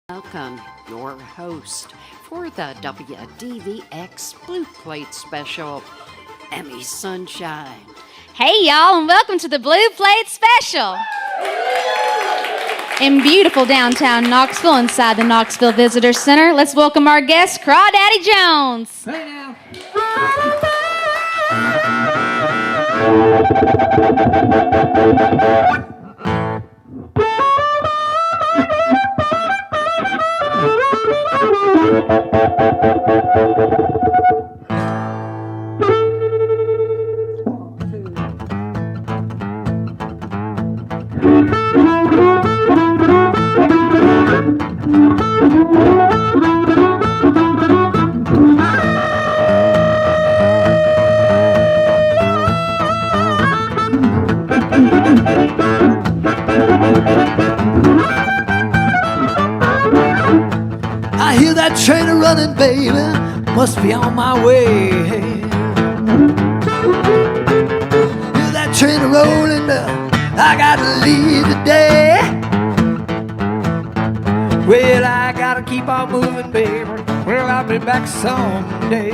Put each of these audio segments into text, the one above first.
Welcome, your host for the WDVX Blue Plate Special, Emmy Sunshine. Hey, y'all, and welcome to the Blue Plate Special. In beautiful downtown Knoxville, inside the Knoxville Visitor Center, let's welcome our guest, Crawdaddy Jones. Hey now. I hear that train a-running, baby, must be on my way. Hear that train a-rolling, I gotta leave today. Well, I gotta keep on moving, baby. Well, I'll be back someday.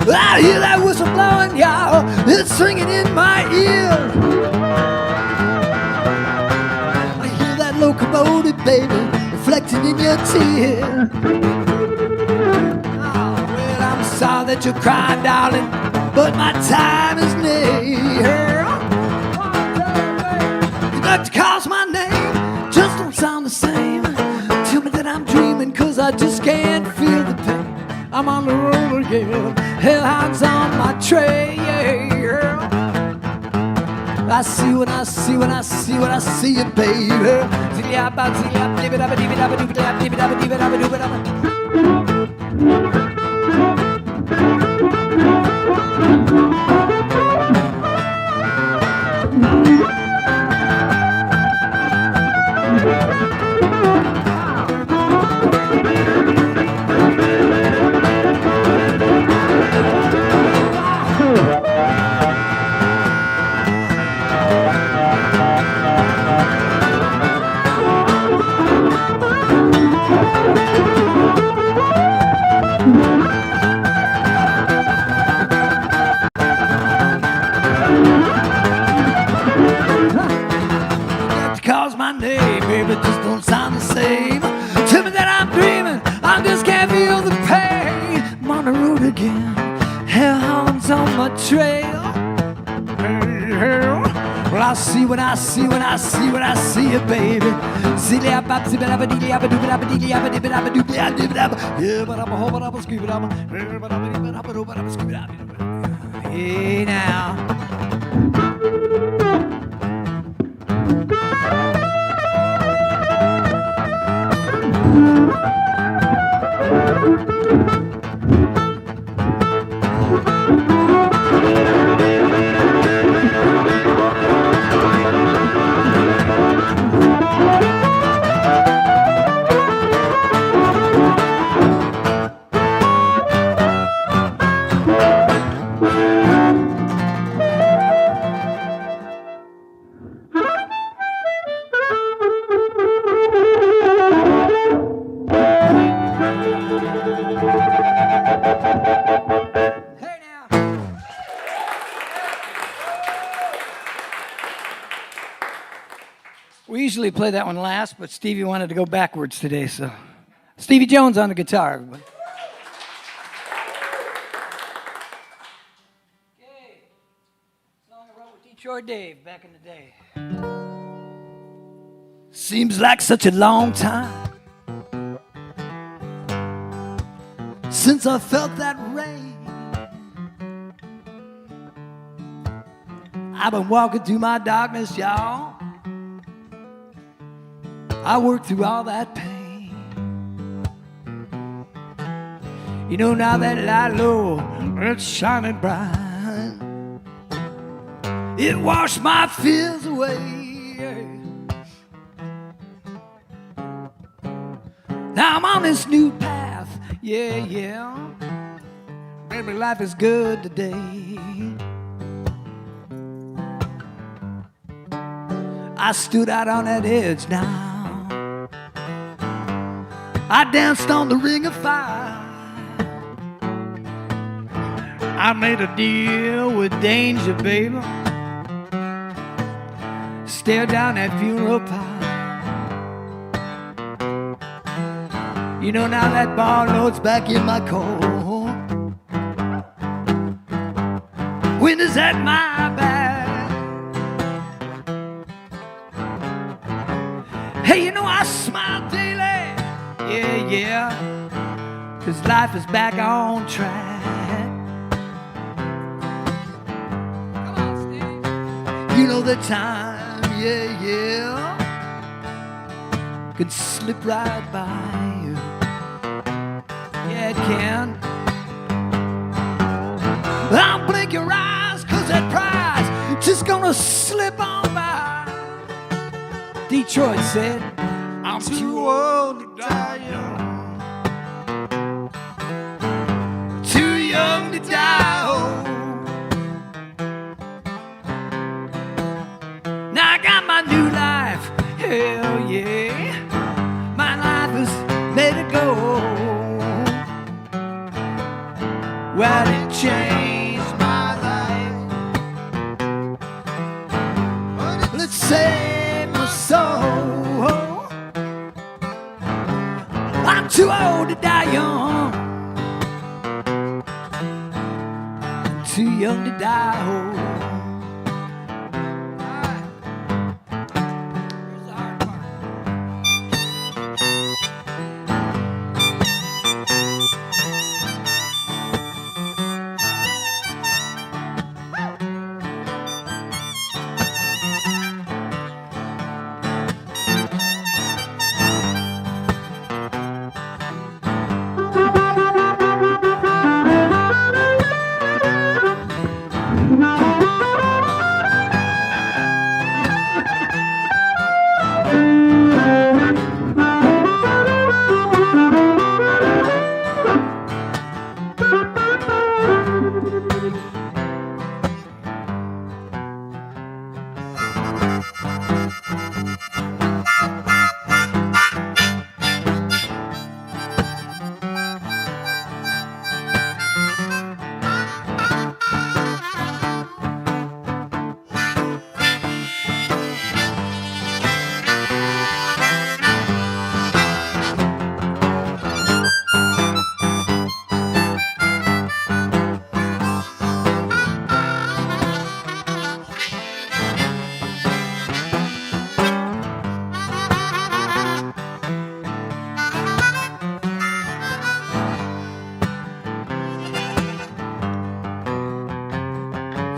I hear that whistle blowing, y'all, it's ringing in my ear. I hear that locomotive, baby, reflecting in your tear. Oh, well, I'm sorry that you're crying, darling, but my time is near. You like to call my name, just don't sound the same. Tell me that I'm dreaming, cause I just can't feel the pain. I'm on the road again, hellhounds on my trail. I see what I see when I see what I see you, baby. Calls my name, baby, just don't sound the same. Tell me that I'm dreaming, I just can't feel the pain. I'm on the road again, hellhounds on my trail. Well, I see what I see when I see what I see you, baby. Hey now. We usually play that one last, but Stevie wanted to go backwards today, so Stevie Jones on the guitar, everybody. Okay, song I wrote with Detroit Dave back in the day. Seems like such a long time since I felt that rain. I've been walking through my darkness, y'all. I worked through all that pain. You know, now that light low, it's shining bright. It washed my fears away. Now I'm on this new path, yeah. Maybe life is good today. I stood out on that edge now. I danced on the ring of fire. I made a deal with danger, baby. Stare down that funeral pile. You know now that bar loads back in my coat. Winter's at my back. Hey, you know I smile daily. Yeah, yeah. 'Cause life is back on track. Come on, Steve. You know the time, yeah, yeah, could slip right by you. Yeah, it can. I'll blink your eyes, 'cause that prize just gonna slip on by. Detroit said, I'm too old to die young. Too young to die old. Now I got my new life, hell yeah. My life is made to go. Well, it changed my life. Let's save my soul. I'm too old to die young. I'm too young to die old.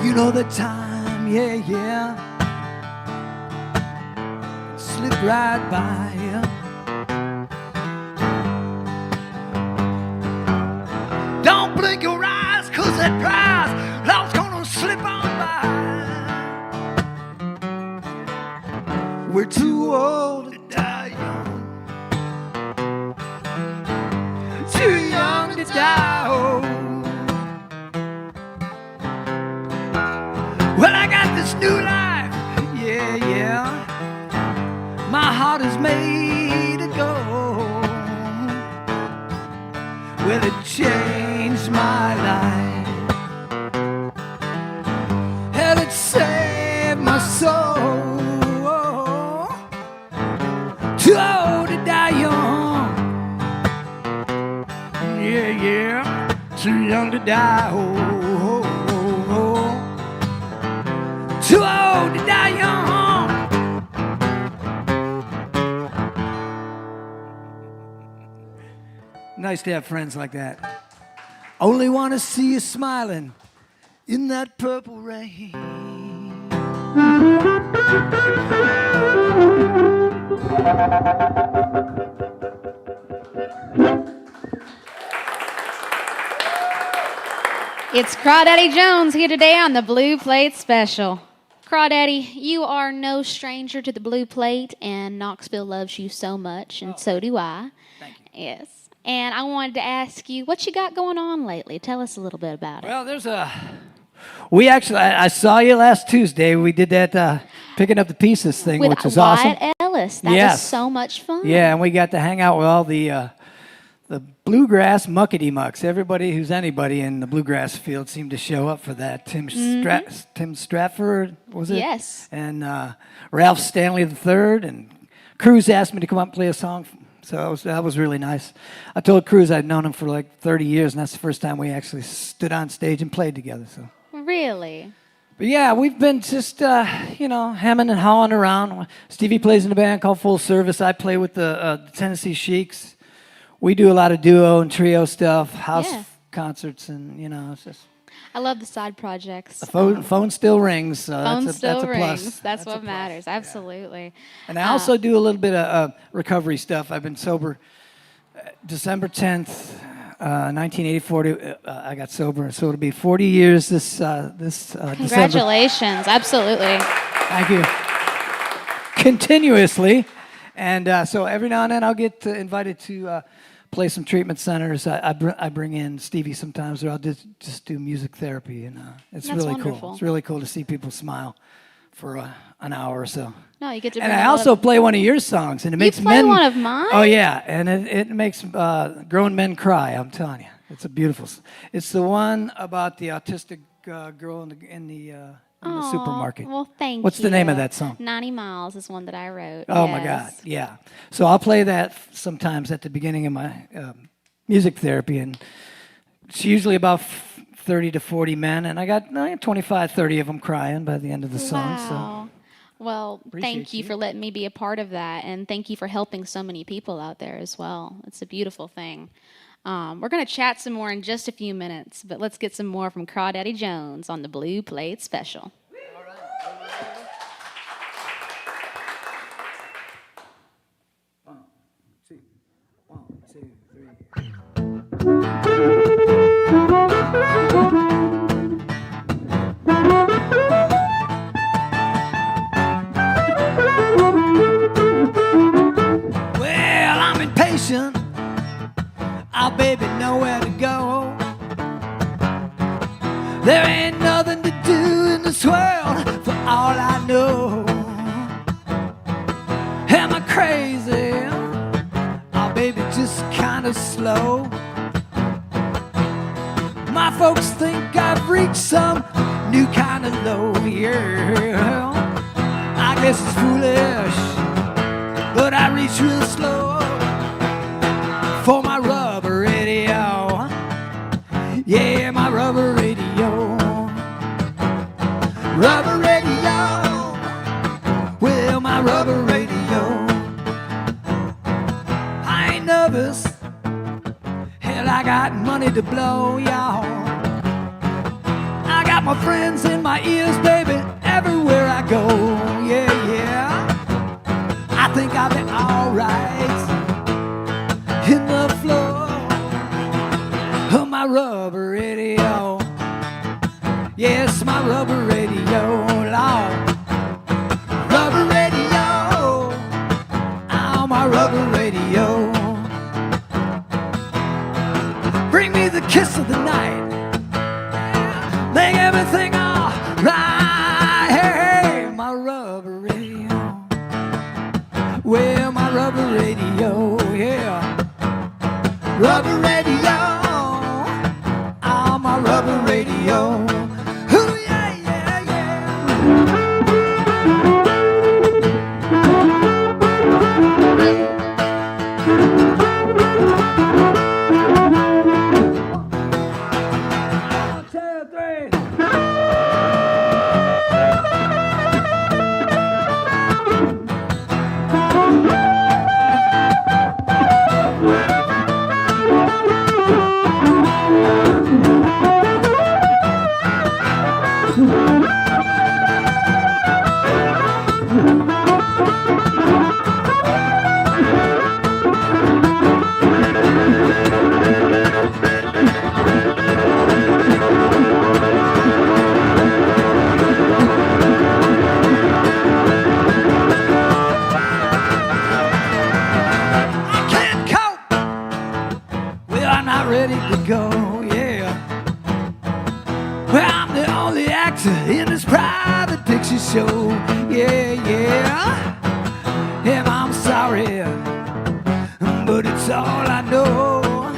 You know the time, yeah, yeah, slip right by you. Don't blink your eyes, 'cause that prize love's gonna slip on by. We're too old to die young, too young to die old. Well, I got this new life, yeah, yeah. My heart is made to go. Well, it changed my life. Hell, it saved my soul. Too old to die young. Yeah, yeah. Too young to die old. Too old to die young. Nice to have friends like that. Only want to see you smiling in that purple rain. It's Crawdaddy Jones here today on the Blue Plate Special. Crawdaddy, you are no stranger to the Blue Plate, and Knoxville loves you so much, and so do I. Thank you. Yes. And I wanted to ask you, what you got going on lately? Tell us a little bit about it. Well, I saw you last Tuesday. We did that picking up the pieces thing, With which was Wyatt awesome. Ellis. That Yes. was so much fun. Yeah, and we got to hang out with all the the bluegrass muckety mucks. Everybody who's anybody in the bluegrass field seemed to show up for that. Tim Stratford, was it? Yes. And Ralph Stanley III, and Cruz asked me to come up and play a song. So that was really nice. I told Cruz I'd known him for like 30 years, and that's the first time we actually stood on stage and played together. So. Really? But yeah, we've been just, hemming and hawing around. Stevie plays in a band called Full Service. I play with the Tennessee Sheiks. We do a lot of duo and trio stuff, house concerts, and, it's just... I love the side projects. The phone still rings. Phone still rings. Plus. That's what matters. Absolutely. Yeah. And I also do a little bit of recovery stuff. I've been sober. December 10th, 1984, I got sober. So it'll be 40 years this December. Congratulations. Absolutely. Thank you. Continuously. And so every now and then I'll get invited to play some treatment centers. I bring in Stevie sometimes, or I'll just do music therapy, and it's That's really wonderful. cool. It's really cool to see people smile for an hour or so. No, you get to. And I also play one of your songs, and it makes play men. one of mine? Oh yeah, and it makes grown men cry. I'm telling you, it's a beautiful. It's the one about the autistic girl in the supermarket. Well, thank you. What's the name of that song? 90 Miles is one that I wrote. Oh, my God, yeah. So I'll play that sometimes at the beginning of my music therapy, and it's usually about 30 to 40 men, and I got 25, 30 of them crying by the end of the song. Wow. Well, thank you you for letting me be a part of that, and thank you for helping so many people out there as well. It's a beautiful thing. We're going to chat some more in just a few minutes, but let's get some more from Crawdaddy Jones on the Blue Plate Special. Well, I'm impatient. I'll baby nowhere to go. There ain't nothing to do in this world for all I know. Am I crazy? Oh, baby, just kind of slow. My folks think I've reached some new kind of low. Yeah, I guess it's foolish, but I reach real slow for my rubber radio. Yeah, my rubber radio. Rubber radio. Well, my rubber radio. I ain't nervous. Hell, I got money to blow, y'all. I got my friends in my ears, baby, everywhere I go. Yeah, yeah. I think I'll be alright in the floor of my rubber radio. Yes, my rubber radio, Lord. Rubber radio. Oh, my rubber radio. Bring me the kiss of the night. Make everything all right. Hey, my rubber radio. Well, my rubber radio, yeah. Rubber radio. Oh, my rubber radio. Ooh, yeah, yeah, yeah. 1, 2, 3. Ready to go, yeah. Well, I'm the only actor in this private picture show, yeah, yeah. And I'm sorry, but it's all I know.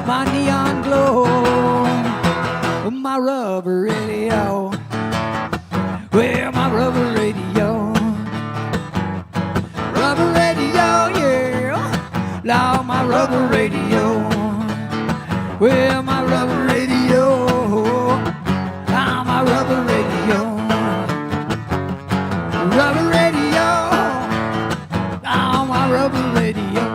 my neon glow, my rubber radio. Well, my rubber radio. Rubber radio, yeah. Lord, my rubber radio. Well, my rubber radio. Ah, my rubber radio. Rubber radio. Ah, my rubber radio.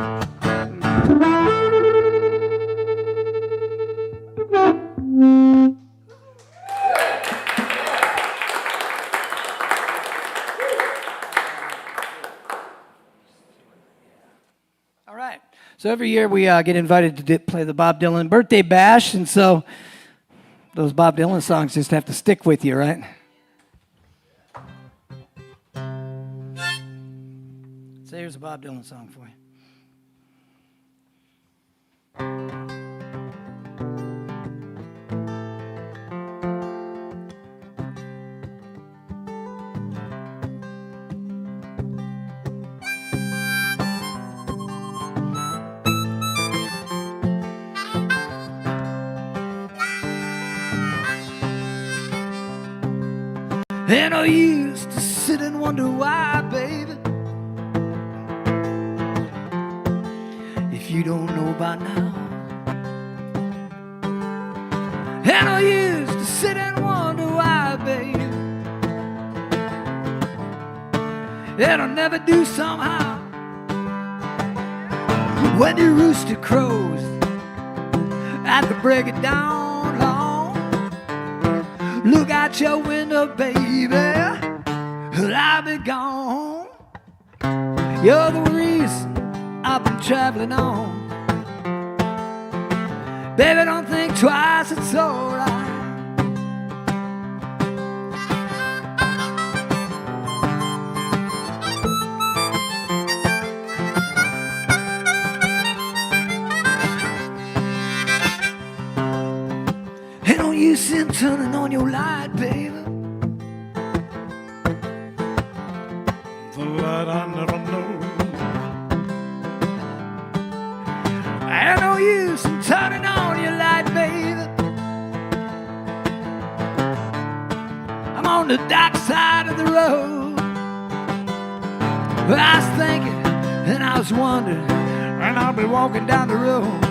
All right. So every year we get invited to play the Bob Dylan birthday bash, and so those Bob Dylan songs just have to stick with you, right? So here's a Bob Dylan song for you. And I used to sit and wonder why, baby. If you don't know by now. And I used to sit and wonder why, baby. And I never do somehow. When the rooster crows at the break of dawn, long, look out your window, baby, I'll be gone. You're the reason I've been traveling on. Baby, don't think twice, it's alright. Ain't no use in turning on your light, baby. The light I never know. Ain't no use in turning on your light, baby. I'm on the dark side of the road. I was thinking and I was wondering, and I'll be walking down the road.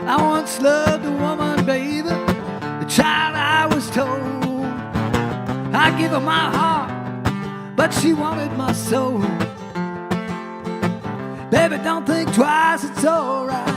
I once loved a woman, baby, the child I was told. I'd give her my heart, but she wanted my soul. Baby, don't think twice, it's alright.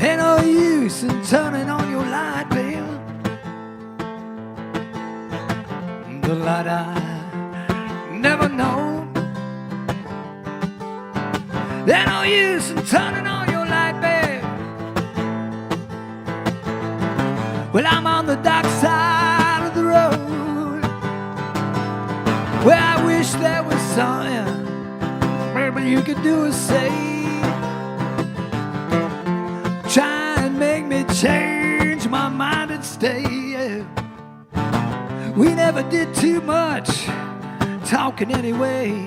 Ain't no use in turning on your light, baby. The light I never know. Ain't no use in turning on your light, baby. Well, I'm on the dark side of the road. Well, I wish there was something maybe you could do or say. Try and make me change my mind and stay. Yeah. We never did too much talking anyway.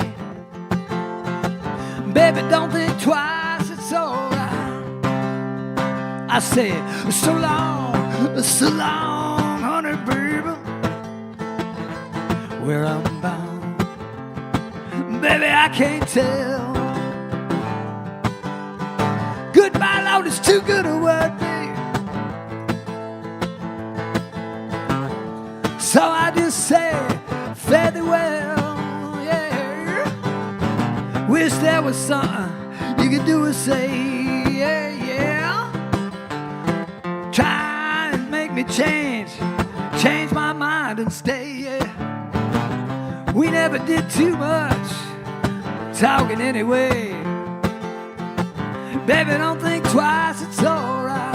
Baby, don't think twice, it's alright. I said, so long, honey, baby. Where I'm bound, baby, I can't tell. Goodbye, Lord, it's too good a word, babe. So I just say, fare thee well, yeah. Wish there was something you could do or say, yeah, yeah. Try and make me change my mind and stay, yeah. We never did too much talking anyway. Baby, don't think twice, it's alright.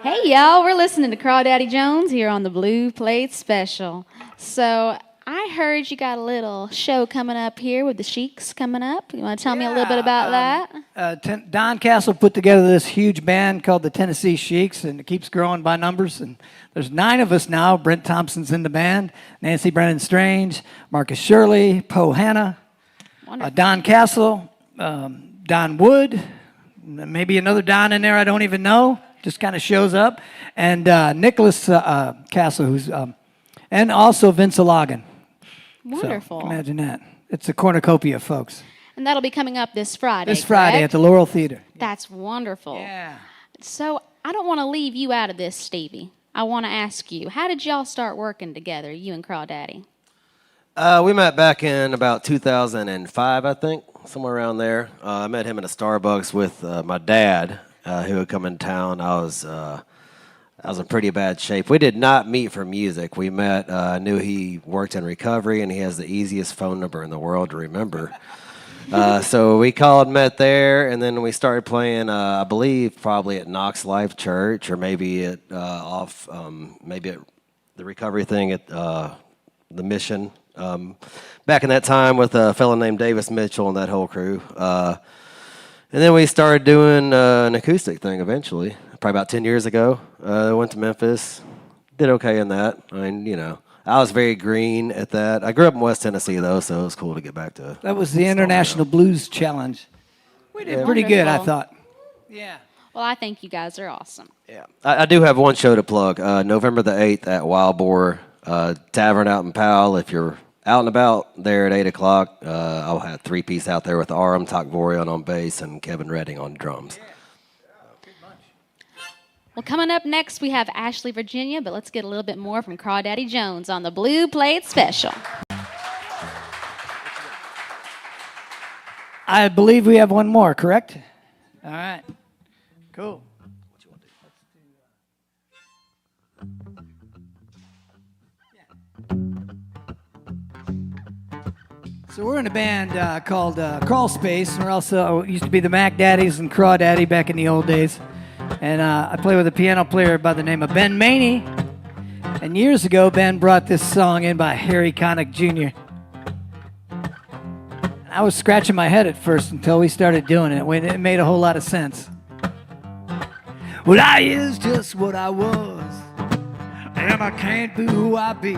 Hey, y'all, we're listening to Crawdaddy Jones here on the Blue Plate Special. So I heard you got a little show coming up here with the Sheiks coming up. You want to tell me a little bit about that? Don Castle put together this huge band called the Tennessee Sheiks, and it keeps growing by numbers. And there's 9 of us now. Brent Thompson's in the band, Nancy Brennan Strange, Marcus Shirley, Poe Hanna, Don Castle, Don Wood, maybe another Don in there I don't even know. Just kind of shows up, and Nicholas Castle, who's, and also Vince Alagan. Wonderful. So, imagine that. It's a cornucopia, folks. And that'll be coming up this Friday. This Friday correct? at the Laurel Theater. That's wonderful. Yeah. So I don't want to leave you out of this, Stevie. I want to ask you, how did y'all start working together, you and Crawdaddy? We met back in about 2005, I think, somewhere around there. I met him in a Starbucks with my dad. Who had come in town. I was in pretty bad shape. We did not meet for music. We met, I knew he worked in recovery, and he has the easiest phone number in the world to remember. So we called, met there, and then we started playing, I believe, probably at Knox Life Church, or maybe at maybe at the recovery thing at the Mission. Back in that time with a fellow named Davis Mitchell and that whole crew. And then we started doing an acoustic thing eventually, probably about 10 years ago. Went to Memphis, did okay in that. I mean, you know, I was very green at that. I grew up in West Tennessee, though, so it was cool to get back to. That was the International Blues Challenge. We did pretty good, I thought. Yeah. Well, I think you guys are awesome. Yeah. I do have one show to plug. November the 8th at Wild Boar Tavern out in Powell. If you're out and about there at 8 o'clock, I'll have 3-piece out there with Aram Takvorian on bass and Kevin Redding on drums. Well, coming up next, we have Ashley, Virginia, but let's get a little bit more from Crawdaddy Jones on the Blue Plate Special. I believe we have one more, correct? All right. Cool. So we're in a band called Crawl Space, and we're also used to be the Mac Daddies and Crawdaddy back in the old days. And I play with a piano player by the name of Ben Maney. And years ago, Ben brought this song in by Harry Connick Jr. I was scratching my head at first until we started doing it. It made a whole lot of sense. Well, I is just what I was, and I can't be who I be.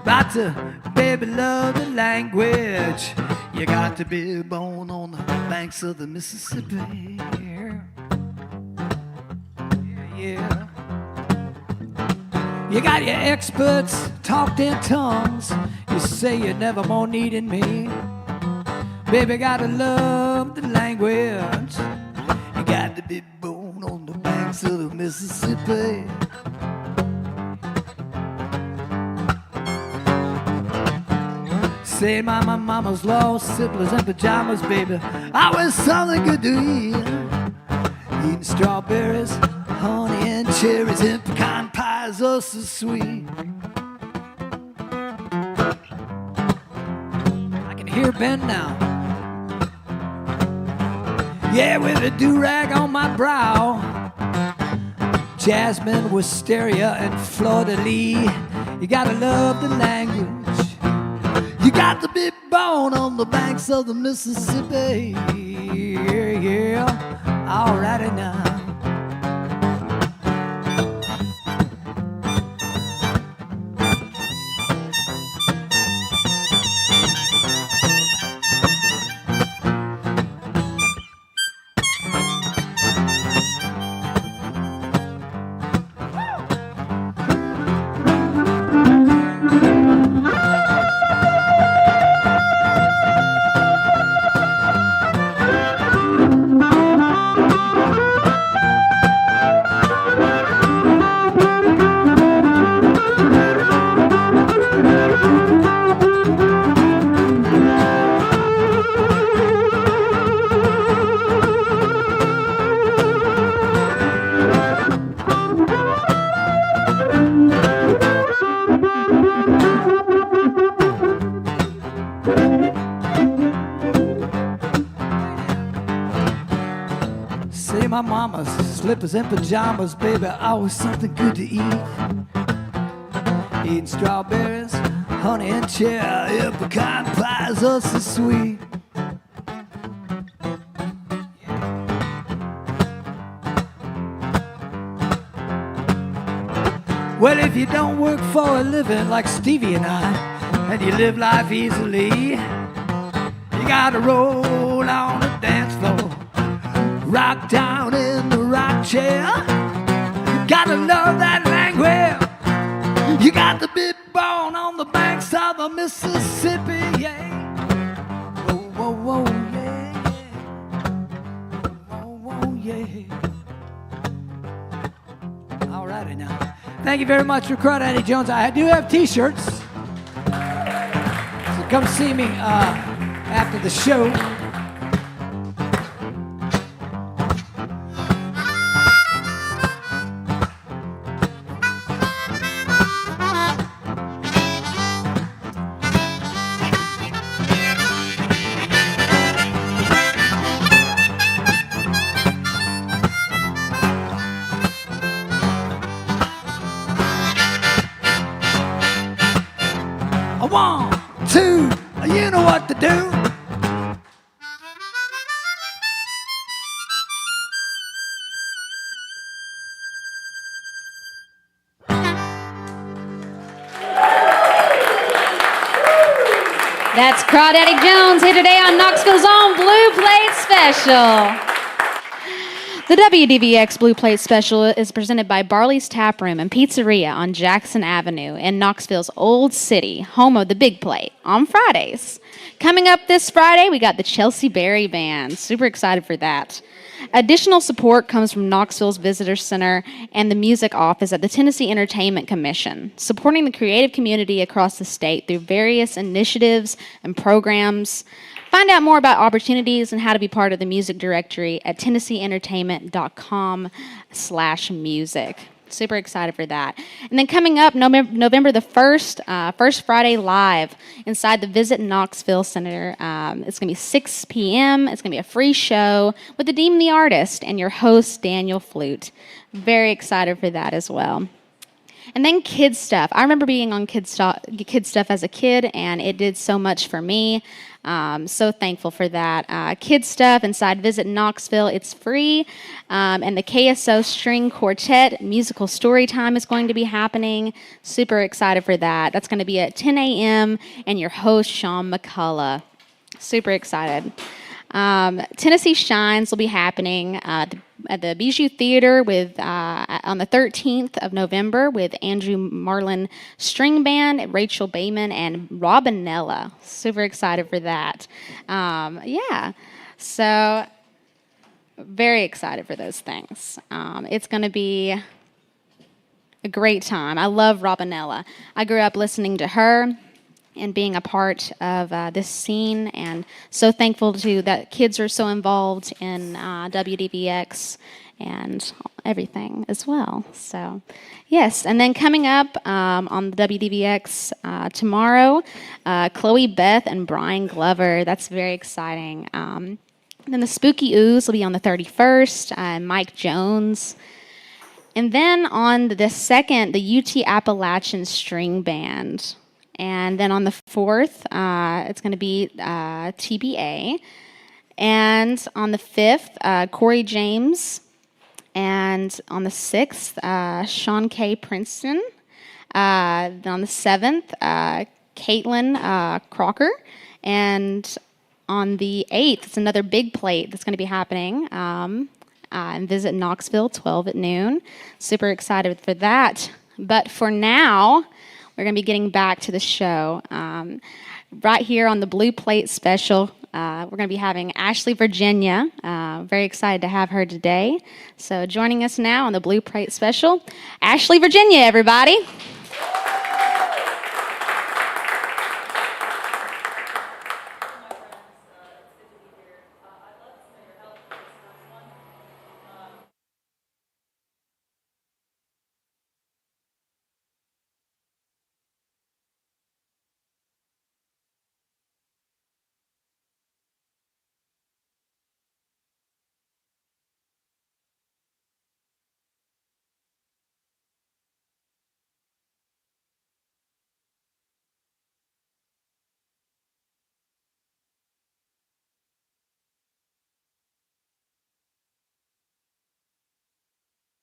About to baby love the language. You got to be born on the banks of the Mississippi. Yeah. You got your experts talked in tongues. You say you're never more needing me. Baby, gotta love the language. You got to be born on the banks of the Mississippi. Say my mama's lost slippers and pajamas, baby. I was something good to eat. Eating strawberries, honey and cherries, and pecan pies, oh so sweet. I can hear Ben now. Yeah, with a do-rag on my brow, jasmine, wisteria, and fleur-de-lis. You gotta love the language. You got to be born on the banks of the Mississippi. Yeah, yeah. Alrighty now. my mama's slippers and pajamas, baby, always something good to eat. Eating strawberries, honey and cherry, pecan pies are so sweet. Well, if you don't work for a living like Stevie and I, and you live life easily, you gotta roll on the dance floor, rock down in the rock chair. Gotta love that language. You got the big bone on the banks of the Mississippi, yeah. Whoa, whoa, whoa, yeah, yeah. Whoa, whoa, yeah. All righty now. Thank you very much for Crawdaddy Jones. I do have T-shirts, so come see me after the show. One, two, you know what to do. That's Crawdaddy Jones here today on Knoxville's own Blue Plate Special. The WDVX Blue Plate Special is presented by Barley's Tap Room and Pizzeria on Jackson Avenue in Knoxville's Old City, home of the Big Plate, on Fridays. Coming up this Friday, we got the Chelsea Berry Band. Super excited for that. Additional support comes from Knoxville's Visitor Center and the Music Office at the Tennessee Entertainment Commission, supporting the creative community across the state through various initiatives and programs. Find out more about opportunities and how to be part of the music directory at TennesseeEntertainment.com/music. Super excited for that. And then coming up, November the 1st, First Friday Live inside the Visit Knoxville Center. It's going to be 6 p.m. It's going to be a free show with the Deem the Artist and your host, Daniel Flute. Very excited for that as well. And then Kids Stuff. I remember being on Kids Stuff as a kid, and it did so much for me. So thankful for that. Kids Stuff inside Visit Knoxville. It's free. And the KSO String Quartet musical story time is going to be happening. Super excited for that. That's going to be at 10 a.m. and your host, Sean McCullough. Super excited. Tennessee Shines will be happening at the Bijou Theater with on the 13th of November with Andrew Marlin String Band, Rachel Bayman, and Robinella. Super excited for that. Yeah, so very excited for those things. It's going to be a great time. I love Robinella. I grew up listening to her and being a part of this scene, and so thankful to that kids are so involved in WDVX and everything as well. So, yes, and then coming up on the WDVX tomorrow, Chloe Beth and Brian Glover. That's very exciting. Then the Spooky Ooze will be on the 31st, Mike Jones. And then on the 2nd, the UT Appalachian String Band. And then on the 4th, it's going to be TBA. And on the 5th, Corey James. And on the 6th, Sean K. Princeton. Then on the 7th, Caitlin Crocker. And on the 8th, it's another big plate that's going to be happening. And Visit Knoxville, 12 at noon. Super excited for that. But for now, we're going to be getting back to the show. Right here on the Blue Plate Special, we're going to be having Ashley Virginia. Very excited to have her today. So joining us now on the Blue Plate Special, Ashley Virginia, everybody.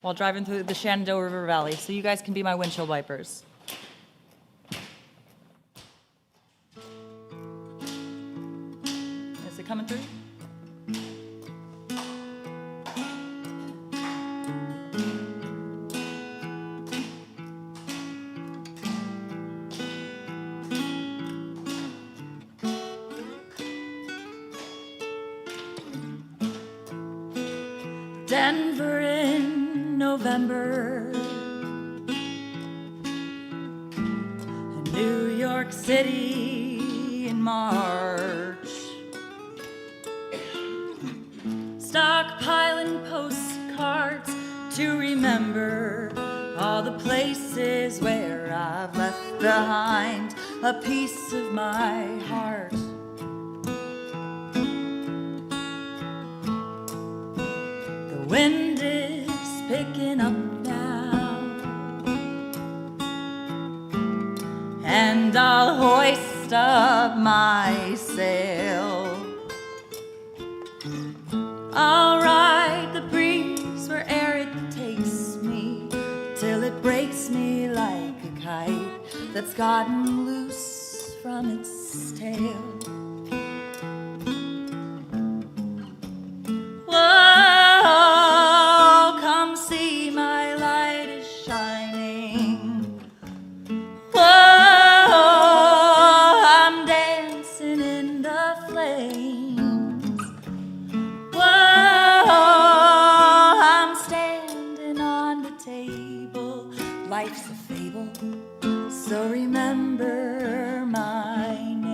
while driving through the Shenandoah River Valley, so you guys can be my windshield wipers. Is it coming through? Denver in November, New York City in March, stockpiling postcards to remember all the places where I've left behind a piece of my heart. The wind is picking up now, and I'll hoist up my sail. I'll ride the breeze where'er it takes me, till it breaks me like a kite that's gotten loose from its tail. Whoa, come see my light is shining. Whoa, I'm dancing in the flames. Whoa, I'm standing on the table. Life's a fable, so remember my name.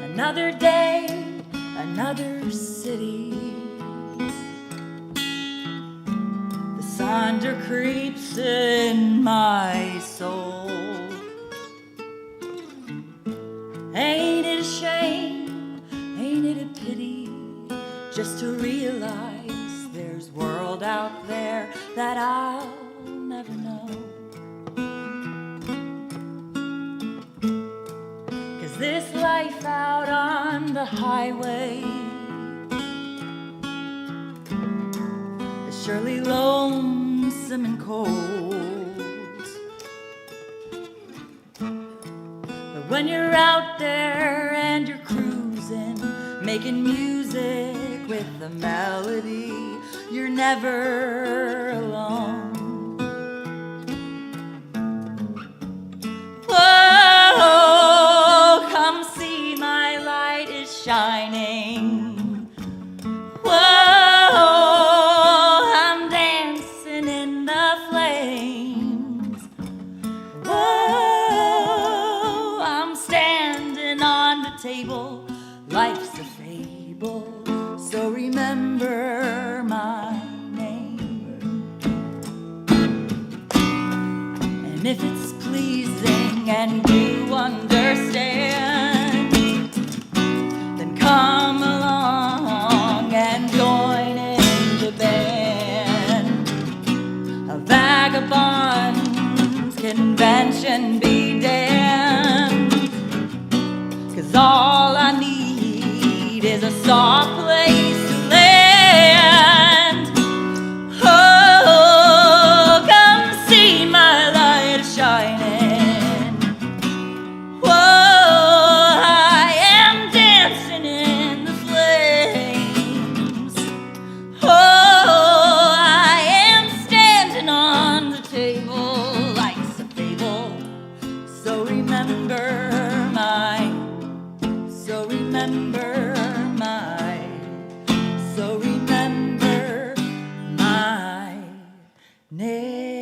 Another day, another city. The Sonder creeps in my soul. Ain't it a shame, ain't it a pity, just to realize there's a world out there that I'll never know. 'Cause this life out on the highway is surely lonesome and cold. But when you're out there and you're cruising, making music with a melody, you're never alone. Whoa, come see my light is shining. Whoa, I'm dancing in the flames. Whoa, I'm standing on the table. Life's a fable, so remember my name. And if it's pleasing and you understand, then come along and join in the band. A vagabond's convention be damned, 'cause all I need is a soft place to land. Oh, come see my light shining. Whoa, I am dancing in the flames. Oh, I am standing on the table. Life's a fable, so remember my, so remember my, so remember my name.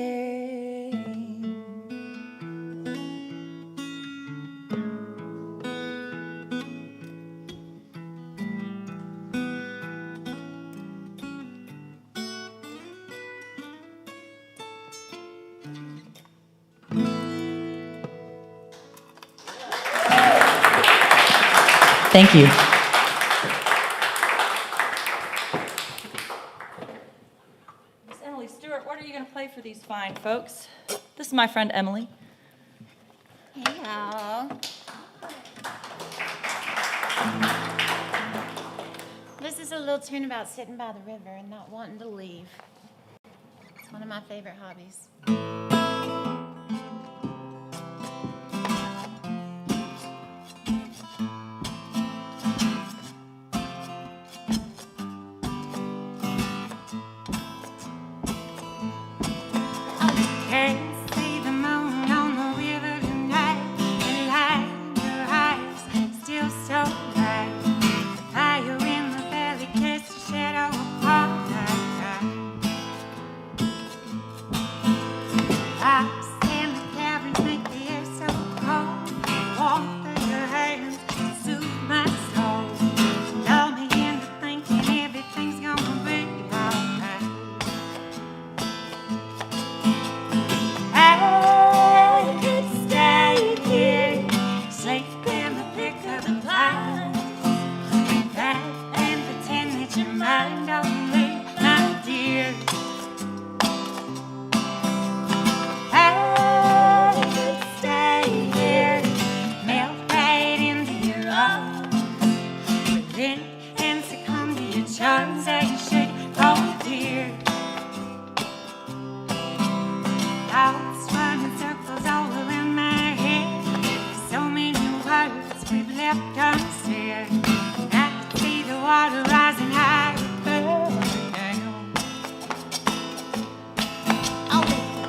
Thank you. Miss Emily Stewart, what are you going to play for these fine folks. This is my friend Emily. Hey, y'all. This is a little tune about sitting by the river and not wanting to leave. It's one of my favorite hobbies. Can't see the moon on the river tonight. The light in your eyes still so bright. The fire in the valley casts a shadow upon my night. Rocks and the caverns make the air so cold. Warmth of your hands soothe my soul. Lull me into thinking everything's gonna be alright. I could stay here, safe in the thick of the pines, back and pretend that you're mine only, my dear. I could stay here, melt right into your arms, then and succumb to your charms as you should, oh dear. Thoughts running circles all around my head. So many words we've left unsaid. I can see the water rising high above down.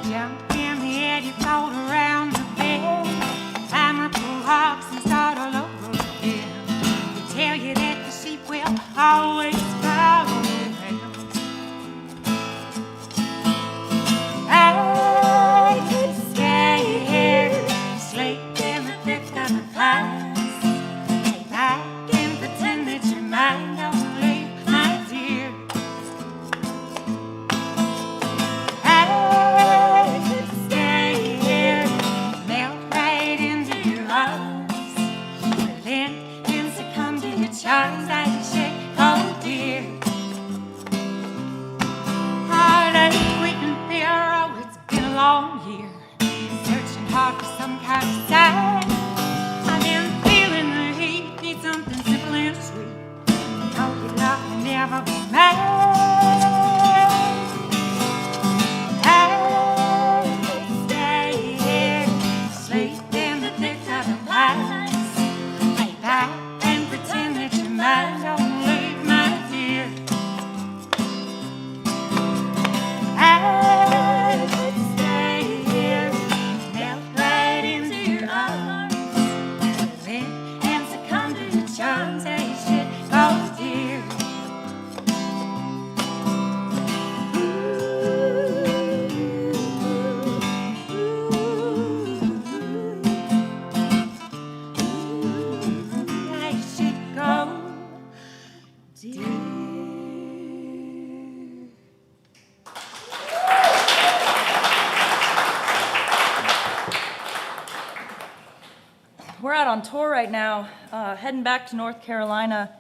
Jump in the air, you float around the bed. Climb up the rocks and start all over again. They tell you that the sheep will always follow you. I could stay here, sleep in the thick of the pines, lay back and pretend that you're mine only, my dear. I could stay here, melt right into your arms, relent and succumb to your charms as you say, oh dear. Heartache, weeping fear, oh, it's been a long year, searching hard for some kind of sign. I've been feeling the heat, need something simple and sweet. No, your love will never be mine. I could stay here, sleep in the thick of the pines, lay back and pretend that you're mine only, my dear. I could stay here, melt right into your arms, relent and succumb to your charms as you should, oh dear. I should go, dear. We're out on tour right now, heading back to North Carolina.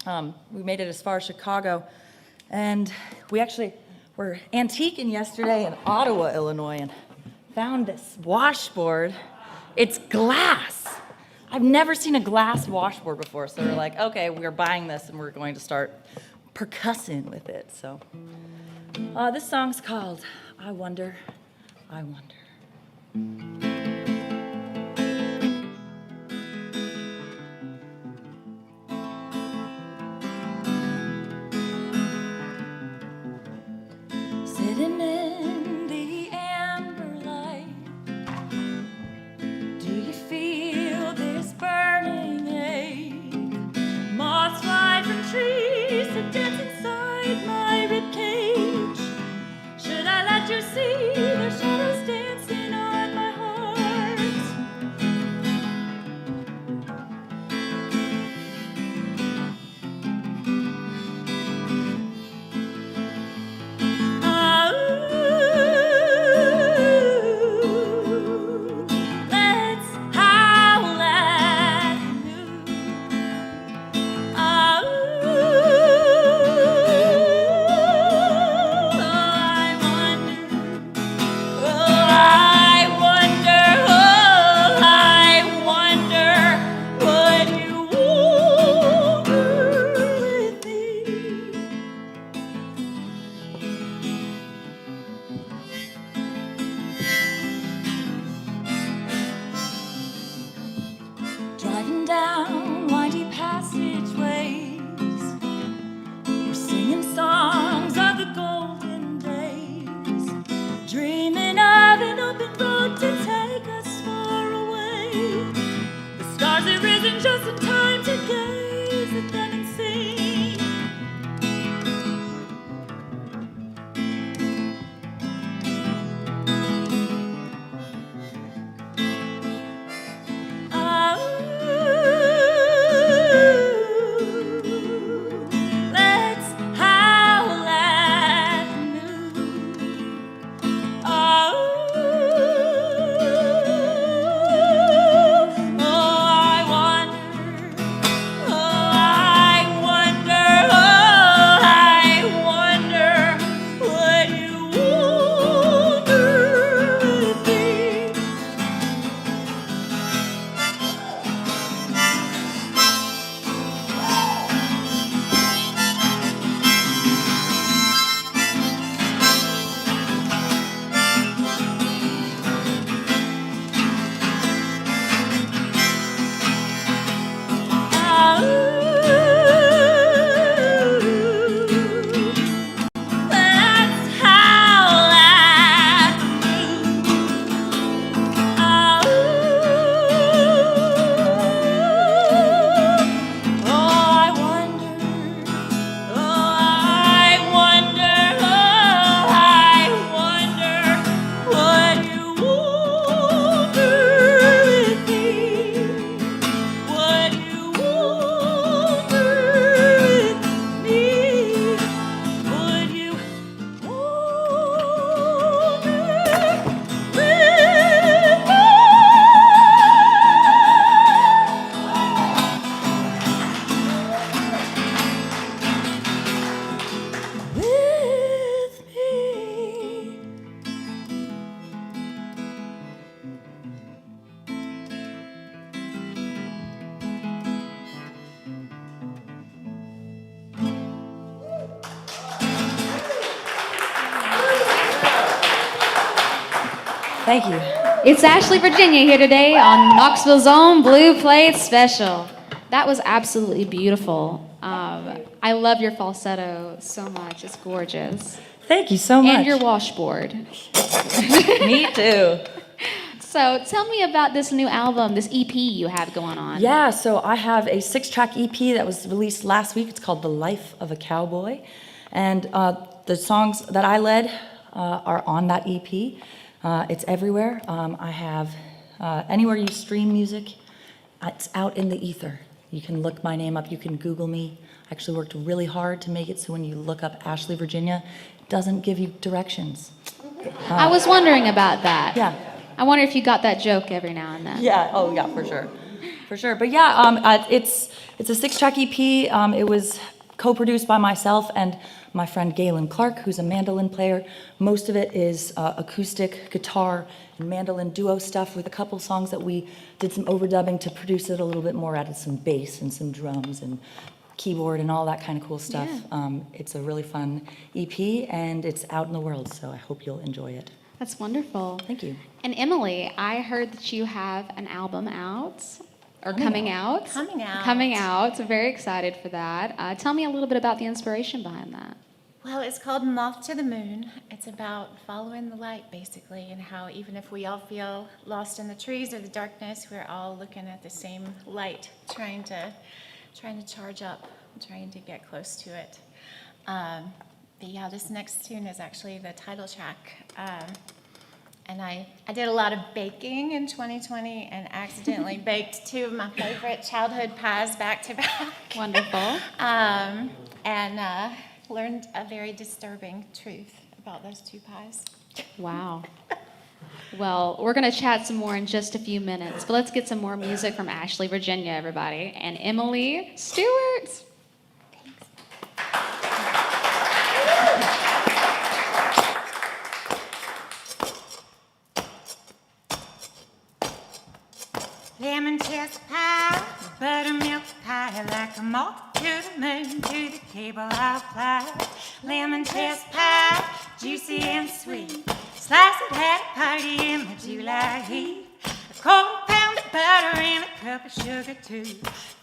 We made it as far as Chicago. And we actually were antiquing yesterday in Ottawa, Illinois, and found this washboard. It's glass. I've never seen a glass washboard before, so we're like, okay, we're buying this and we're going to start percussing with it. So this song's called I Wonder, I Wonder. Sitting in the amber light, do you feel this burning ache? Moths fly from trees to dance inside my ribcage. Should I let you see their shadows dancing on my heart? Driving down windy passageways, we're singing songs of the golden days, dreaming of an open road to take us far away. The stars have risen just in time to gaze at them and sing. Let's howl at the moon. What you wonder with me. Let's howl at the moon. I wonder what you wonder with me. What you wonder with me. Would you with me? Thank you. It's Ashley, Virginia here today on Knoxville's own Blue Plate Special. That was absolutely beautiful. I love your falsetto so much. It's gorgeous. Thank you so much. And your washboard. Me too. So tell me about this new album, this EP you have going on. Yeah, so I have a 6-track EP that was released last week. It's called The Life of a Cowboy. And the songs that I led are on that EP. It's everywhere. I have anywhere you stream music, it's out in the ether. You can look my name up. You can Google me. I actually worked really hard to make it so when you look up Ashley, Virginia, it doesn't give you directions. I was wondering about that. Yeah. I wonder if you got that joke every now and then. Yeah. Oh, yeah, for sure. For sure. But yeah, it's a 6-track EP. It was co-produced by myself and my friend Galen Clark, who's a mandolin player. Most of it is acoustic guitar and mandolin duo stuff with a couple songs that we did some overdubbing to produce it a little bit more, added some bass and some drums and keyboard and all that kind of cool stuff. Yeah. It's a really fun EP and it's out in the world, so I hope you'll enjoy it. That's wonderful. Thank you. And Emily, I heard that you have an album out, or coming out. Coming out. Coming out. So very excited for that. Tell me a little bit about the inspiration behind that. Well, it's called Moth to the Moon. It's about following the light, basically, and how even if we all feel lost in the trees or the darkness, we're all looking at the same light, trying to charge up, trying to get close to it. But yeah, this next tune is actually the title track. And I did a lot of baking in 2020 and accidentally baked two of my favorite childhood pies back to back. Wonderful. And learned a very disturbing truth about those two pies. Wow. Well, we're going to chat some more in just a few minutes, but let's get some more music from Ashley, Virginia, everybody, and Emily Stewart. Lemon chess pie, buttermilk pie, like a moth to the moon, to the table I'll fly. Lemon chess pie, juicy and sweet, slice it at a party in the July heat. A quarter pound of butter and a cup of sugar too.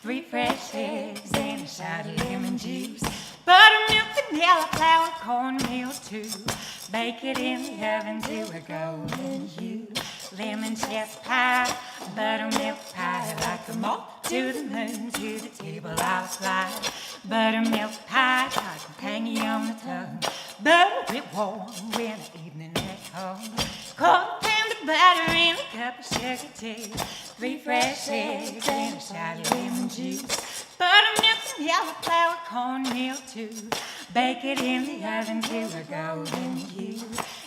3 fresh eggs and a shot of lemon juice. Buttermilk, vanilla, flour, cornmeal too. Bake it in the oven to a golden hue. Lemon chess pie, buttermilk pie, like a moth to the moon, to the table I'll fly. Buttermilk pie, like a tangy on the tongue. Butter it warm when the evening at home. Quarter pound of butter and a cup of sugar too. 3 fresh eggs and a shot of lemon juice. Buttermilk, vanilla, flour, cornmeal too. Bake it in the oven to a golden hue.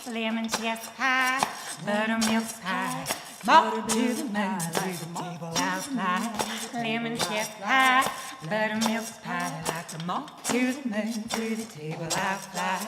Lemon chess pie, buttermilk pie. Butter to the moon, to the table I'll fly. Lemon chess pie, buttermilk pie. Like a moth to the moon, to the table I'll fly.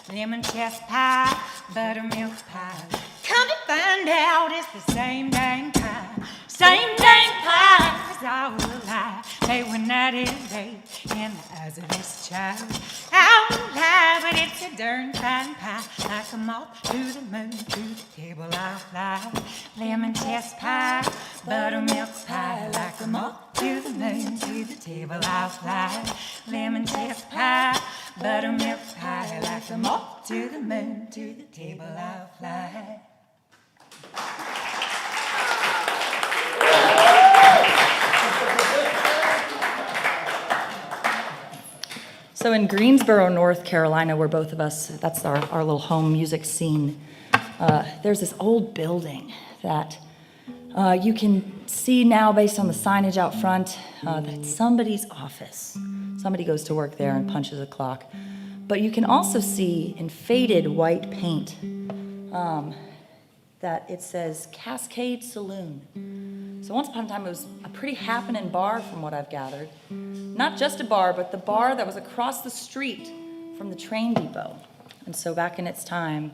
Lemon chess pie, buttermilk pie. Come to find out it's the same dang pie. Same dang pie as all a lie. They were night and day in the eyes of this child. All a lie, but it's a darn fine pie. Like a moth to the moon, to the table I'll fly. Lemon chess pie, buttermilk pie. Like a moth to the moon, to the table I'll fly. Lemon chess pie, buttermilk pie. Like a moth to the moon, to the table I'll fly. So in Greensboro, North Carolina, where both of us, that's our little home music scene, there's this old building that you can see now based on the signage out front that it's somebody's office. Somebody goes to work there and punches a clock. But you can also see in faded white paint that it says Cascade Saloon. So once upon a time, it was a pretty happening bar from what I've gathered. Not just a bar, but the bar that was across the street from the train depot. And so back in its time,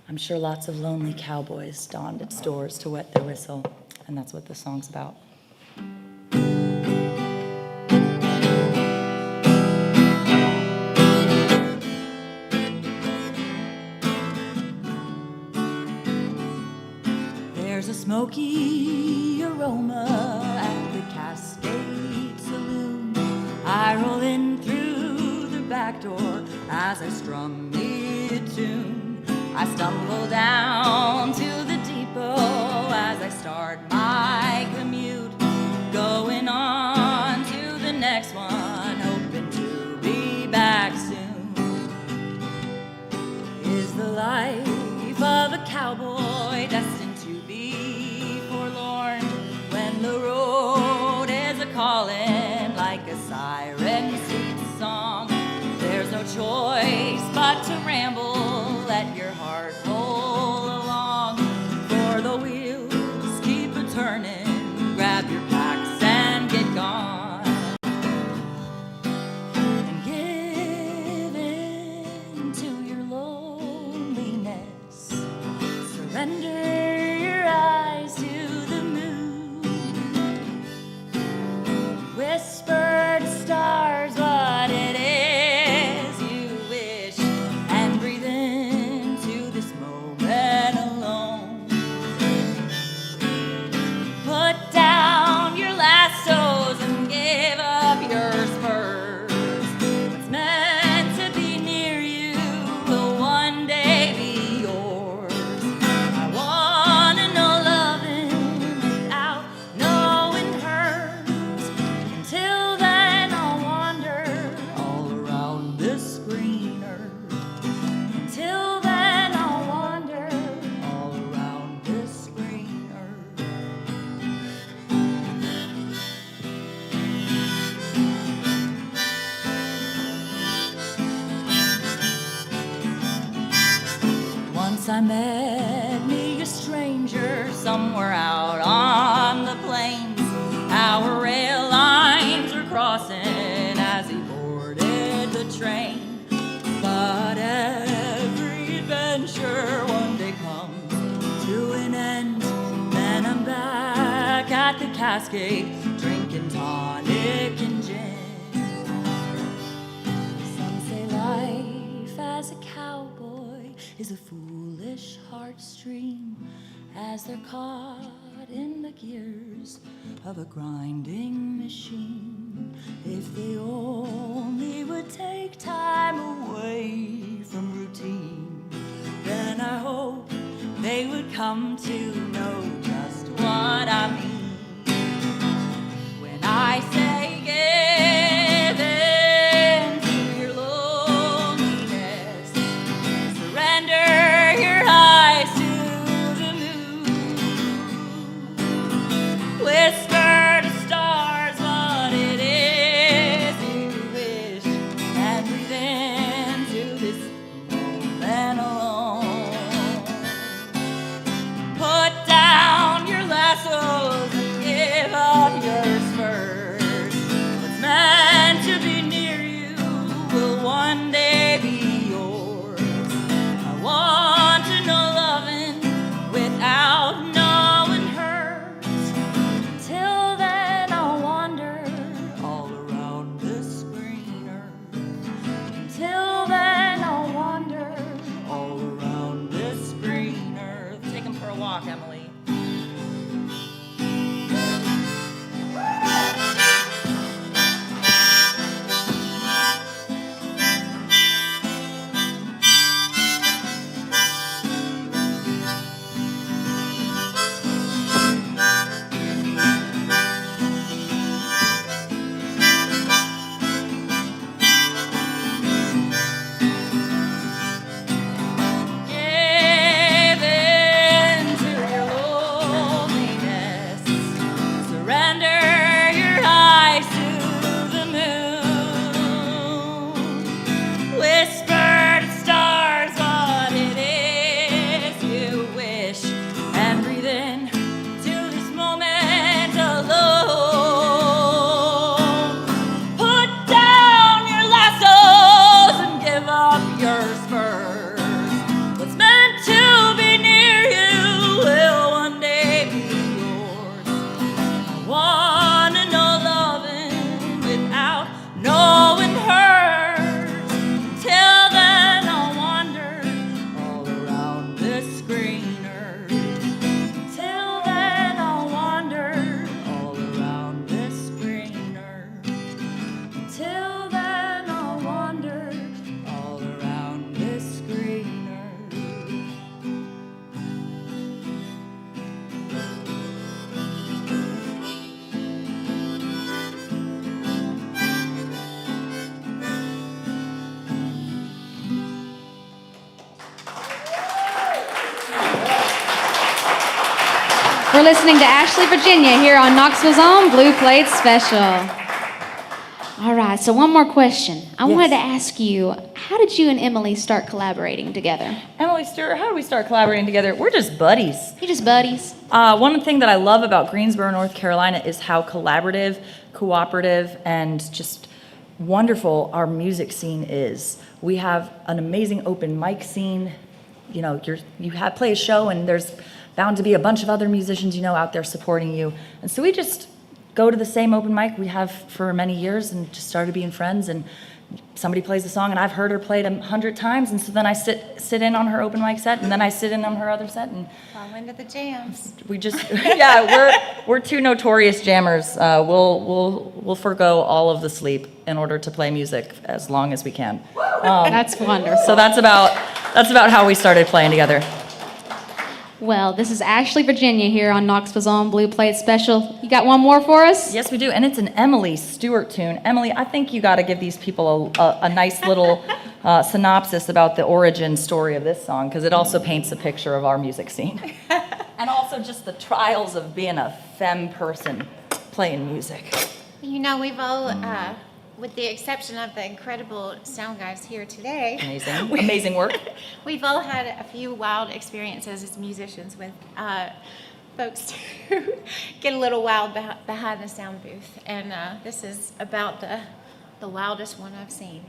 I'm sure lots of lonely cowboys donned its doors to wet their whistle. And that's what the song's about. There's a smoky aroma at the Cascade Saloon. I roll in through the back door as I strum mid-tune. I stumble down to the depot as I start my commute. Going on to the next one, hoping to be back soon. Is the life of a cowboy destined to be forlorn when the road is a-calling like a siren sweet song? There's no choice but to ramble, let your heart roll along, for the wheels keep a-turning. Grab your packs and get gone, and give in to your loneliness. Surrender your eyes to the moon. Whisper to stars what it is you wish, and breathe into this moment alone. Put down your lassos and give up your spurs. What's meant to be near you will one day be yours. I wanna know loving without knowing hers. Until then I'll wander all around this green earth. Until then I'll wander all around this green earth. Once I met me a stranger somewhere out on the plains. Our rail lines were crossing as he boarded the train. But every adventure one day comes to an end. Then I'm back at the Cascade, drinking tonic and gin. Some say life as a cowboy is a foolish heartstream as they're caught in the gears of a grinding machine. If they only would take time away from routine, then I hope they would come to know just what I mean when I say give in to your loneliness, surrender your eyes to the moon, whisper to stars what it is you wish, and breathe into this moment alone. Put down your lassos and give up your spurs. What's meant to be near you will one day be yours. I want to know loving without knowing hurt. Till then I'll wander all around this green earth. Until then I'll wander all around this green earth. Take them for a walk, Emily. Give in to your loneliness, surrender your eyes to the moon, whisper to stars what it is you wish, and breathe in to this moment alone. Put down your lassos and give up your spurs. What's meant to be near you will one day be yours. I wanna know loving without knowing hurt. Till then I'll wander all around this green earth. Till then I'll wander all around this green earth. Till then I'll wander all around this green earth. We're listening to Ashley, Virginia here on Knoxville's own Blue Plate Special. All right, so one more question. I wanted to ask you, how did you and Emily start collaborating together? Emily Stewart, how do we start collaborating together? We're just buddies. You just buddies? One thing that I love about Greensboro, North Carolina is how collaborative, cooperative, and just wonderful our music scene is. We have an amazing open mic scene. You know, play a show and there's bound to be a bunch of other musicians, out there supporting you. And so we just go to the same open mic we have for many years and just started being friends. And somebody plays a song and I've heard her play it 100 times. And so then I sit in on her open mic set and then I sit in on her other set. And Fall into the jams. we just, we're two notorious jammers. We'll forego all of the sleep in order to play music as long as we can. That's wonderful. So that's about how we started playing together. Well, this is Ashley, Virginia here on Knoxville's own Blue Plate Special. You got one more for us? Yes, we do, and it's an Emily Stewart tune. Emily, I think you got to give these people a nice little synopsis about the origin story of this song, because it also paints a picture of our music scene. And also just the trials of being a femme person playing music. We've all, with the exception of the incredible sound guys here today, Amazing work. we've all had a few wild experiences as musicians with folks who get a little wild behind the sound booth. And this is about the wildest one I've seen.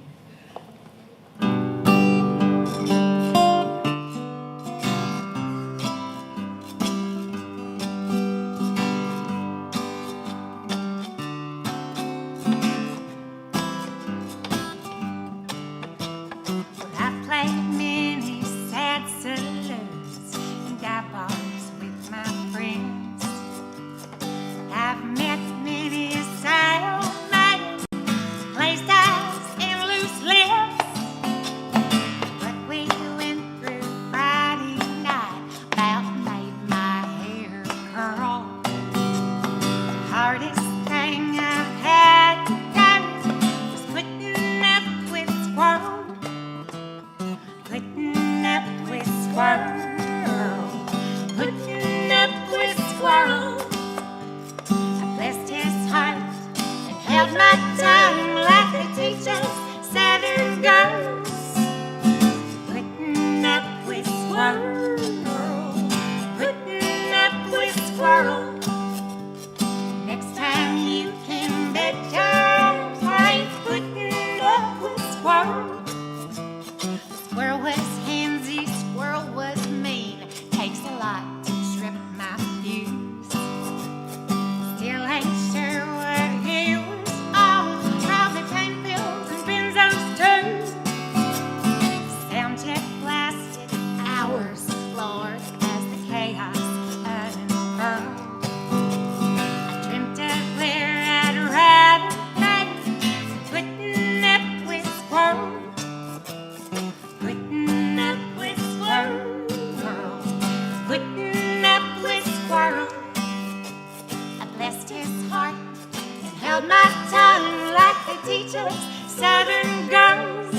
held my tongue like they teach us Southern girls.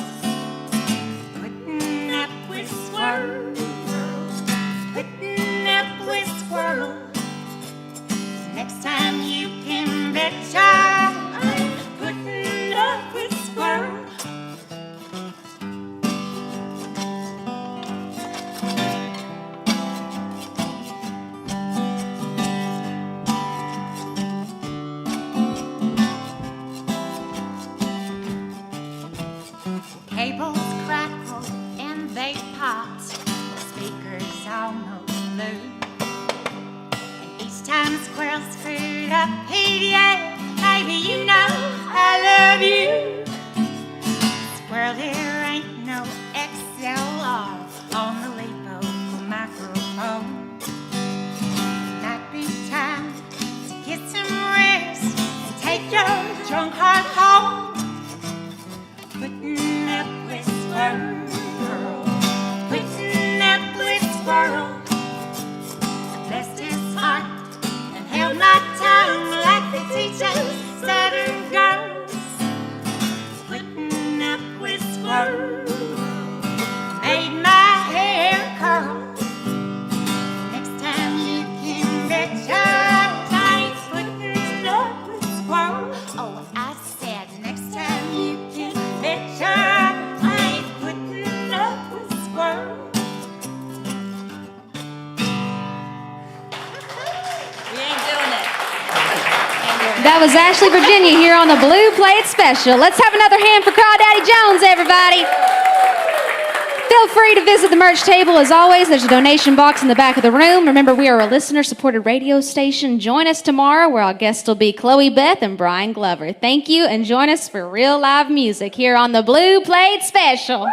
Putting up with squirrels, putting up with squirrels. Next time you can bet I'm putting up with squirrels. Cables crackled and they popped, speakers almost blew. And each time squirrel screwed up, he'd yell, "Baby, you know I love you." Squirrel, there ain't no XLR on the LiPo microphone. Might be time to get some rest and take your drunk heart home. Putting up with squirrels, putting up with squirrels. I blessed his heart and held my tongue like they teach us Southern girls. Putting up with squirrels, made my hair curl. Next time you can bet I ain't putting up with squirrels. Oh, I said next time you can bet I ain't putting up with squirrels. We ain't doing it. That was Ashley, Virginia here on the Blue Plate Special. Let's have another hand for Crawdaddy Jones, everybody. Feel free to visit the merch table. As always, there's a donation box in the back of the room. Remember, we are a listener-supported radio station. Join us tomorrow where our guests will be Chloe Beth and Brian Glover. Thank you, and join us for real live music here on the Blue Plate Special.